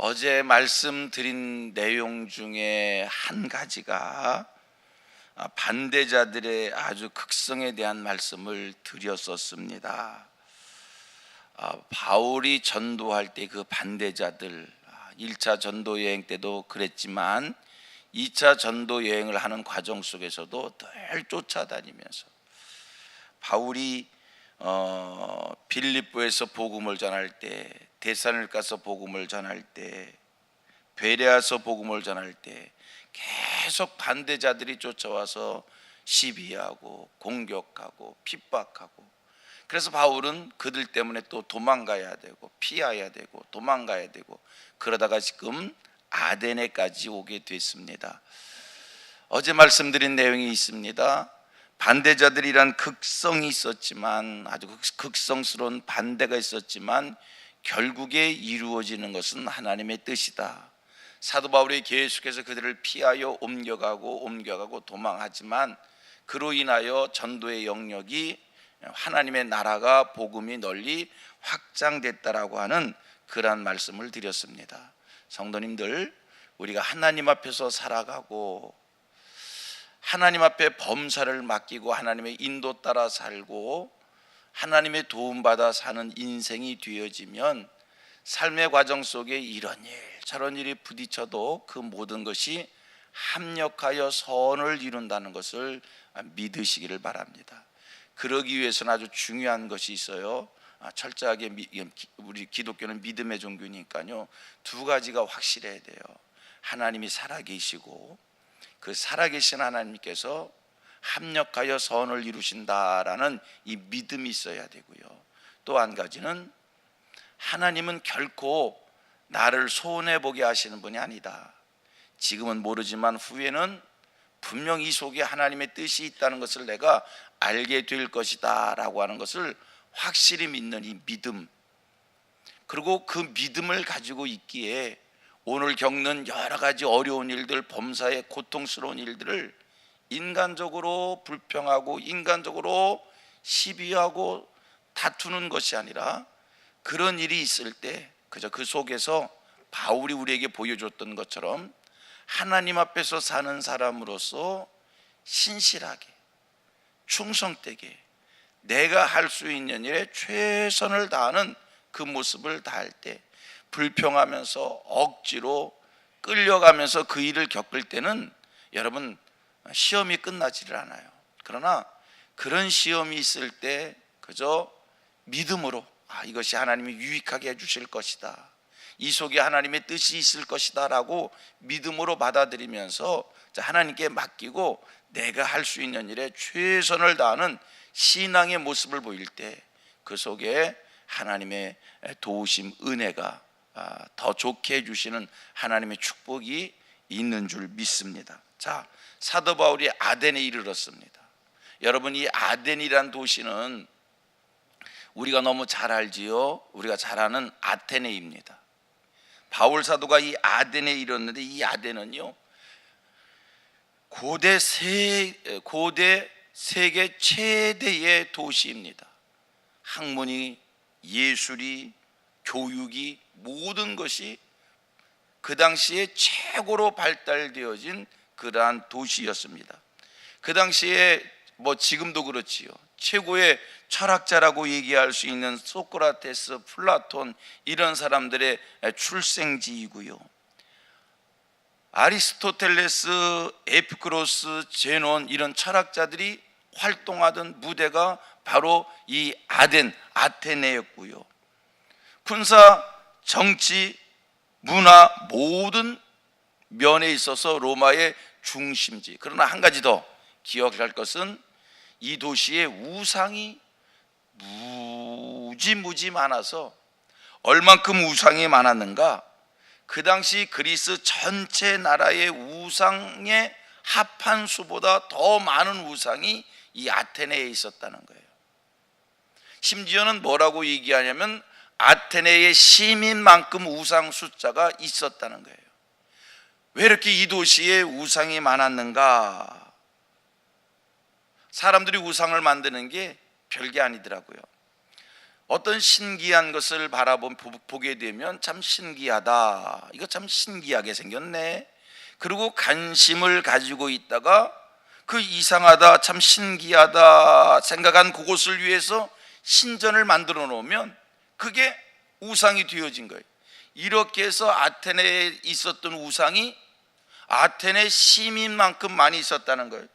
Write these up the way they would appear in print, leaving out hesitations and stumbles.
어제 말씀드린 내용 중에 한 가지가 반대자들의 아주 극성에 대한 말씀을 드렸었습니다. 바울이 전도할 때 그 반대자들, 1차 전도 여행 때도 그랬지만 2차 전도 여행을 하는 과정 속에서도 늘 쫓아다니면서 바울이 빌립보에서 복음을 전할 때, 데살로니가서 복음을 전할 때, 베레아서 복음을 전할 때 계속 반대자들이 쫓아와서 시비하고 공격하고 핍박하고, 그래서 바울은 그들 때문에 또 도망가야 되고 피해야 되고 도망가야 되고, 그러다가 지금 아데네까지 오게 됐습니다. 어제 말씀드린 내용이 있습니다. 반대자들이란 극성이 있었지만, 아주 극성스러운 반대가 있었지만 결국에 이루어지는 것은 하나님의 뜻이다. 사도 바울이 계속해서 그들을 피하여 옮겨가고 도망하지만 그로 인하여 전도의 영역이, 하나님의 나라가, 복음이 널리 확장됐다라고 하는 그러한 말씀을 드렸습니다. 성도님들, 우리가 하나님 앞에서 살아가고 하나님 앞에 범사를 맡기고 하나님의 인도 따라 살고 하나님의 도움받아 사는 인생이 되어지면 삶의 과정 속에 이런 일 저런 일이 부딪혀도 그 모든 것이 합력하여 선을 이룬다는 것을 믿으시기를 바랍니다. 그러기 위해서는 아주 중요한 것이 있어요. 철저하게 우리 기독교는 믿음의 종교니까요, 두 가지가 확실해야 돼요. 하나님이 살아계시고 그 살아계신 하나님께서 합력하여 선을 이루신다라는 이 믿음이 있어야 되고요, 또 한 가지는 하나님은 결코 나를 손해보게 하시는 분이 아니다. 지금은 모르지만 후에는 분명 이 속에 하나님의 뜻이 있다는 것을 내가 알게 될 것이다 라고 하는 것을 확실히 믿는 이 믿음, 그리고 그 믿음을 가지고 있기에 오늘 겪는 여러 가지 어려운 일들, 범사의 고통스러운 일들을 인간적으로 불평하고 인간적으로 시비하고 다투는 것이 아니라, 그런 일이 있을 때 그저 그 속에서 바울이 우리에게 보여줬던 것처럼 하나님 앞에서 사는 사람으로서 신실하게 충성되게 내가 할 수 있는 일에 최선을 다하는 그 모습을 다할 때, 불평하면서 억지로 끌려가면서 그 일을 겪을 때는 여러분 시험이 끝나지를 않아요. 그러나 그런 시험이 있을 때 그저 믿음으로 이것이 하나님이 유익하게 해주실 것이다, 이 속에 하나님의 뜻이 있을 것이다 라고 믿음으로 받아들이면서 하나님께 맡기고 내가 할 수 있는 일에 최선을 다하는 신앙의 모습을 보일 때 그 속에 하나님의 도우심, 은혜가 더 좋게 해주시는 하나님의 축복이 있는 줄 믿습니다. 자, 사도 바울이 아덴에 이르렀습니다. 여러분, 이 아덴이란 도시는 우리가 너무 잘 알지요. 우리가 잘 아는 아테네입니다. 바울 사도가 이 아덴에 이르렀는데, 이 아덴은요 고대 세계 최대의 도시입니다. 학문이, 예술이, 교육이, 모든 것이 그 당시에 최고로 발달되어진 그러한 도시였습니다. 그 당시에 지금도 그렇지요, 최고의 철학자라고 얘기할 수 있는 소크라테스, 플라톤, 이런 사람들의 출생지이고요, 아리스토텔레스, 에피쿠로스, 제논, 이런 철학자들이 활동하던 무대가 바로 이 아테네였고요, 군사, 정치, 문화 모든 면에 있어서 로마의 중심지. 그러나 한 가지 더 기억할 것은 이 도시의 우상이 무지 많아서, 얼만큼 우상이 많았는가, 그 당시 그리스 전체 나라의 우상의 합한 수보다 더 많은 우상이 이 아테네에 있었다는 거예요. 심지어는 뭐라고 얘기하냐면 아테네의 시민만큼 우상 숫자가 있었다는 거예요. 왜 이렇게 이 도시에 우상이 많았는가? 사람들이 우상을 만드는 게 별게 아니더라고요. 어떤 신기한 것을 보게 되면 참 신기하다, 이거 참 신기하게 생겼네, 그리고 관심을 가지고 있다가 그 이상하다, 참 신기하다 생각한 그것을 위해서 신전을 만들어 놓으면 그게 우상이 되어진 거예요. 이렇게 해서 아테네에 있었던 우상이 아테네 시민만큼 많이 있었다는 거예요.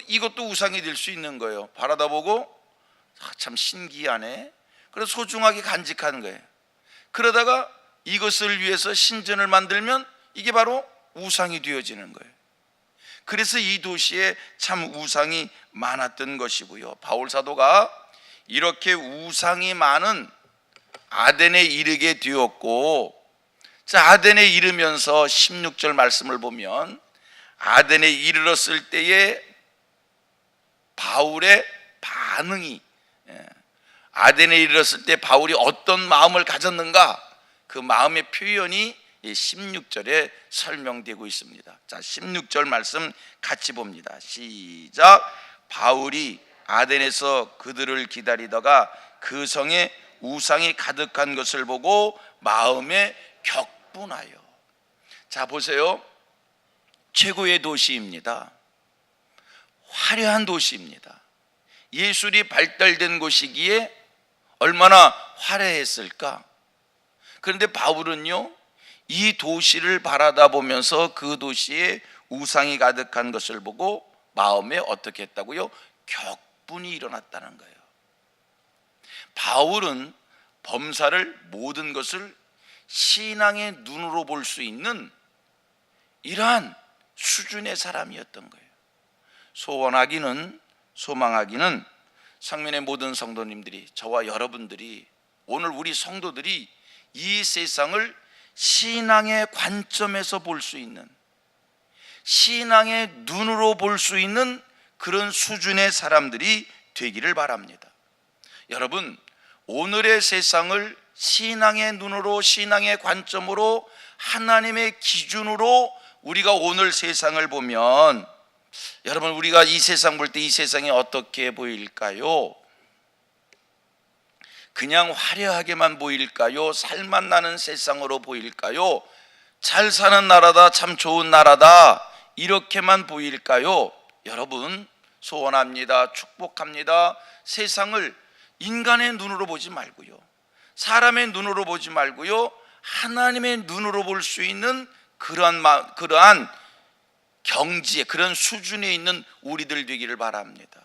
이것도 우상이 될 수 있는 거예요. 바라다 보고 참 신기하네, 그래서 소중하게 간직하는 거예요. 그러다가 이것을 위해서 신전을 만들면 이게 바로 우상이 되어지는 거예요. 그래서 이 도시에 참 우상이 많았던 것이고요. 바울 사도가 이렇게 우상이 많은 아덴에 이르게 되었고, 자, 아덴에 이르면서 16절 말씀을 보면 아덴에 이르렀을 때에 바울의 반응이, 아덴에 이르렀을 때 바울이 어떤 마음을 가졌는가, 그 마음의 표현이 16절에 설명되고 있습니다. 자, 16절 말씀 같이 봅니다. 시작. 바울이 아덴에서 그들을 기다리다가 그 성에 우상이 가득한 것을 보고 마음에 격분하여. 자, 보세요. 최고의 도시입니다. 화려한 도시입니다. 예술이 발달된 곳이기에 얼마나 화려했을까. 그런데 바울은요, 이 도시를 바라다 보면서 그 도시에 우상이 가득한 것을 보고 마음에 어떻게 했다고요? 격분이 일어났다는 거예요. 바울은 범사를, 모든 것을 신앙의 눈으로 볼 수 있는 이러한 수준의 사람이었던 거예요. 소원하기는, 소망하기는 성면의 모든 성도님들이, 저와 여러분들이, 오늘 우리 성도들이 이 세상을 신앙의 관점에서 볼 수 있는, 신앙의 눈으로 볼 수 있는 그런 수준의 사람들이 되기를 바랍니다. 여러분, 오늘의 세상을 신앙의 눈으로, 신앙의 관점으로, 하나님의 기준으로 우리가 오늘 세상을 보면, 여러분, 우리가 이 세상 볼 때 이 세상이 어떻게 보일까요? 그냥 화려하게만 보일까요? 살맛 나는 세상으로 보일까요? 잘 사는 나라다, 참 좋은 나라다, 이렇게만 보일까요? 여러분, 소원합니다, 축복합니다. 세상을 인간의 눈으로 보지 말고요, 사람의 눈으로 보지 말고요, 하나님의 눈으로 볼 수 있는 그러한 경지에, 그런 수준에 있는 우리들 되기를 바랍니다.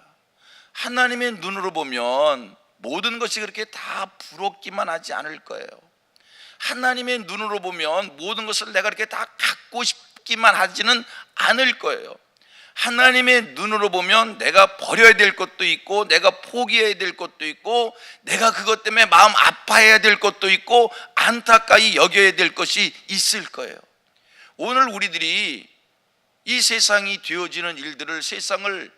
하나님의 눈으로 보면 모든 것이 그렇게 다 부럽기만 하지 않을 거예요. 하나님의 눈으로 보면 모든 것을 내가 이렇게 다 갖고 싶기만 하지는 않을 거예요. 하나님의 눈으로 보면 내가 버려야 될 것도 있고, 내가 포기해야 될 것도 있고, 내가 그것 때문에 마음 아파해야 될 것도 있고, 안타까이 여겨야 될 것이 있을 거예요. 오늘 우리들이 이 세상이 되어지는 일들을, 세상을,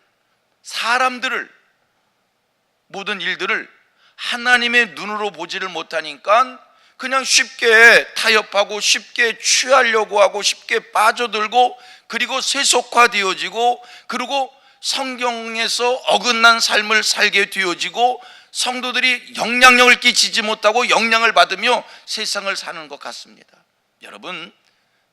사람들을, 모든 일들을 하나님의 눈으로 보지를 못하니까 그냥 쉽게 타협하고, 쉽게 취하려고 하고, 쉽게 빠져들고, 그리고 세속화되어지고, 그리고 성경에서 어긋난 삶을 살게 되어지고, 성도들이 영향력을 끼치지 못하고 영향을 받으며 세상을 사는 것 같습니다. 여러분,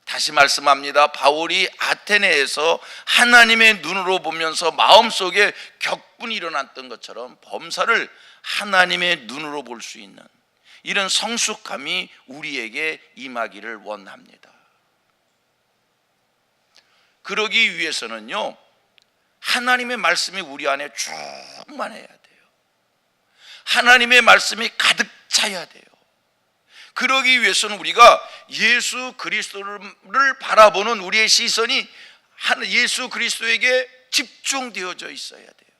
다시 말씀합니다. 바울이 아테네에서 하나님의 눈으로 보면서 마음속에 격분이 일어났던 것처럼 범사를 하나님의 눈으로 볼 수 있는 이런 성숙함이 우리에게 임하기를 원합니다. 그러기 위해서는요, 하나님의 말씀이 우리 안에 충만해야 돼요. 하나님의 말씀이 가득 차야 돼요. 그러기 위해서는 우리가 예수 그리스도를 바라보는 우리의 시선이 예수 그리스도에게 집중되어져 있어야 돼요.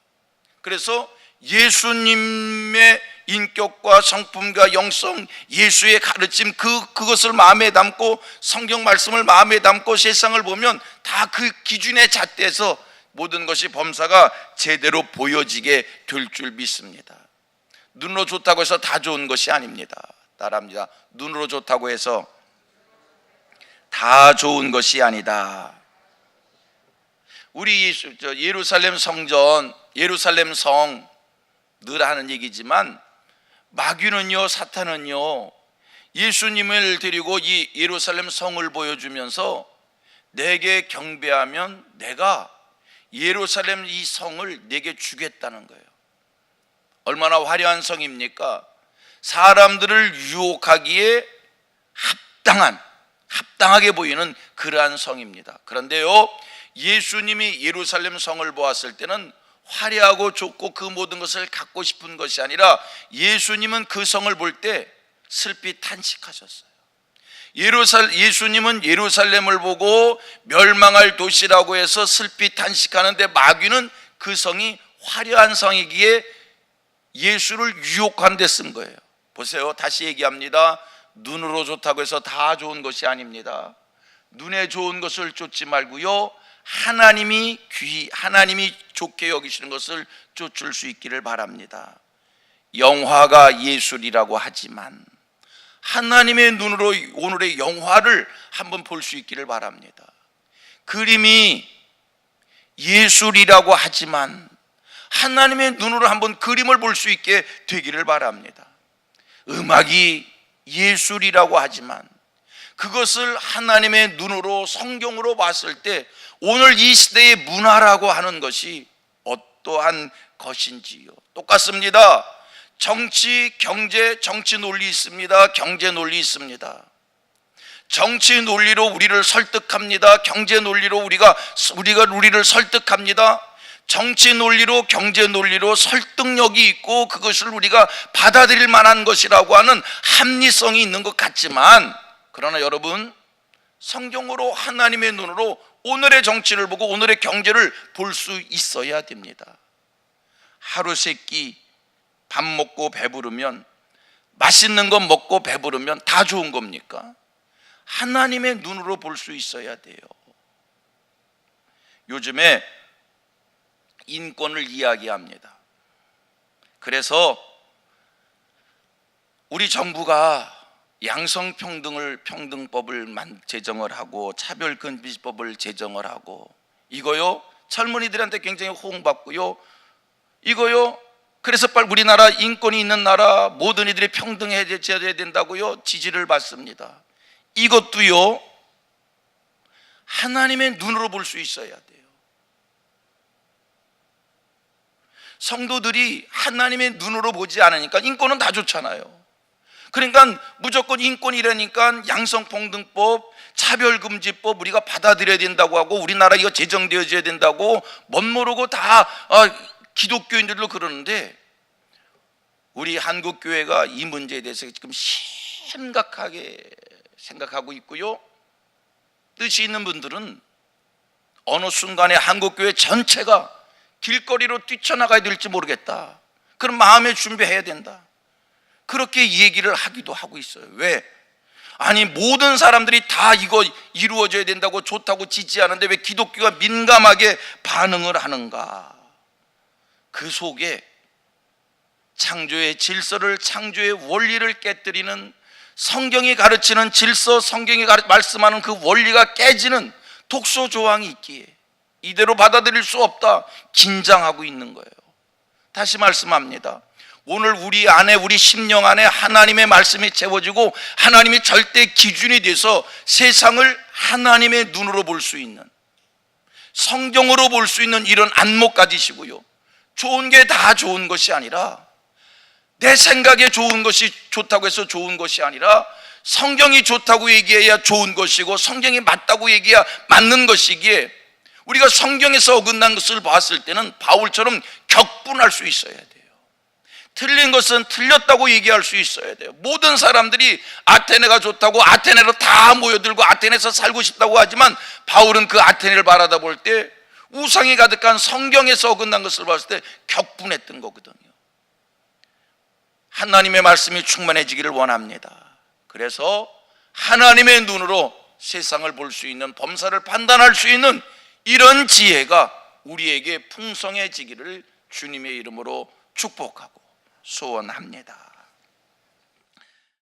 그래서 예수님의 인격과 성품과 영성, 예수의 가르침, 그것을 마음에 담고, 성경 말씀을 마음에 담고 세상을 보면 다 그 기준에 잣대서 모든 것이 범사가 제대로 보여지게 될 줄 믿습니다. 눈으로 좋다고 해서 다 좋은 것이 아닙니다. 따라합니다. 눈으로 좋다고 해서 다 좋은 것이 아니다. 우리 예루살렘 성전, 예루살렘 성, 늘 하는 얘기지만 마귀는요, 사탄은요, 예수님을 데리고 이 예루살렘 성을 보여주면서 내게 경배하면 내가 예루살렘 이 성을 내게 주겠다는 거예요. 얼마나 화려한 성입니까? 사람들을 유혹하기에 합당하게 보이는 그러한 성입니다. 그런데요, 예수님이 예루살렘 성을 보았을 때는 화려하고 좋고 그 모든 것을 갖고 싶은 것이 아니라 예수님은 그 성을 볼 때 슬피 탄식하셨어요. 예수님은 예루살렘을 보고 멸망할 도시라고 해서 슬피 탄식하는데, 마귀는 그 성이 화려한 성이기에 예수를 유혹한 데 쓴 거예요. 보세요, 다시 얘기합니다. 눈으로 좋다고 해서 다 좋은 것이 아닙니다. 눈에 좋은 것을 쫓지 말고요, 하나님이 좋게 여기시는 것을 쫓을 수 있기를 바랍니다. 영화가 예술이라고 하지만 하나님의 눈으로 오늘의 영화를 한번 볼 수 있기를 바랍니다. 그림이 예술이라고 하지만 하나님의 눈으로 한번 그림을 볼 수 있게 되기를 바랍니다. 음악이 예술이라고 하지만 그것을 하나님의 눈으로, 성경으로 봤을 때 오늘 이 시대의 문화라고 하는 것이 어떠한 것인지요. 똑같습니다. 정치, 경제, 정치 논리 있습니다. 경제 논리 있습니다. 정치 논리로 우리를 설득합니다. 경제 논리로 우리가 우리를 설득합니다. 정치 논리로, 경제 논리로 설득력이 있고 그것을 우리가 받아들일 만한 것이라고 하는 합리성이 있는 것 같지만, 그러나 여러분, 성경으로 하나님의 눈으로 오늘의 정치를 보고 오늘의 경제를 볼 수 있어야 됩니다. 하루 세끼 밥 먹고 배부르면, 맛있는 거 먹고 배부르면 다 좋은 겁니까? 하나님의 눈으로 볼 수 있어야 돼요. 요즘에 인권을 이야기합니다. 그래서 우리 정부가 양성평등법을 제정을 하고 차별금지법을 제정을 하고, 이거요 젊은이들한테 굉장히 호응받고요, 이거요 그래서 빨리 우리나라 인권이 있는 나라, 모든 이들이 평등해져야 된다고요 지지를 받습니다. 이것도요 하나님의 눈으로 볼 수 있어야 돼요. 성도들이 하나님의 눈으로 보지 않으니까 인권은 다 좋잖아요. 그러니까 무조건 인권이라니까 양성평등법, 차별금지법 우리가 받아들여야 된다고 하고, 우리나라 이거 제정되어져야 된다고 멋모르고 다 기독교인들도 그러는데, 우리 한국교회가 이 문제에 대해서 지금 심각하게 생각하고 있고요, 뜻이 있는 분들은 어느 순간에 한국교회 전체가 길거리로 뛰쳐나가야 될지 모르겠다, 그런 마음의 준비해야 된다, 그렇게 얘기를 하기도 하고 있어요. 왜? 아니, 모든 사람들이 다 이거 이루어져야 된다고 좋다고 지지하는데 왜 기독교가 민감하게 반응을 하는가? 그 속에 창조의 질서를, 창조의 원리를 깨뜨리는, 성경이 가르치는 질서, 성경이 말씀하는 그 원리가 깨지는 독소 조항이 있기에 이대로 받아들일 수 없다, 긴장하고 있는 거예요. 다시 말씀합니다. 오늘 우리 안에, 우리 심령 안에 하나님의 말씀이 채워지고 하나님이 절대 기준이 돼서 세상을 하나님의 눈으로 볼 수 있는, 성경으로 볼 수 있는 이런 안목 가지시고요, 좋은 게 다 좋은 것이 아니라, 내 생각에 좋은 것이 좋다고 해서 좋은 것이 아니라 성경이 좋다고 얘기해야 좋은 것이고 성경이 맞다고 얘기해야 맞는 것이기에, 우리가 성경에서 어긋난 것을 봤을 때는 바울처럼 격분할 수 있어야 돼요. 틀린 것은 틀렸다고 얘기할 수 있어야 돼요. 모든 사람들이 아테네가 좋다고 아테네로 다 모여들고 아테네에서 살고 싶다고 하지만, 바울은 그 아테네를 바라다 볼 때 우상이 가득한 성경에서 어긋난 것을 봤을 때 격분했던 거거든요. 하나님의 말씀이 충만해지기를 원합니다. 그래서 하나님의 눈으로 세상을 볼 수 있는, 범사를 판단할 수 있는 이런 지혜가 우리에게 풍성해지기를 주님의 이름으로 축복하고 소원합니다.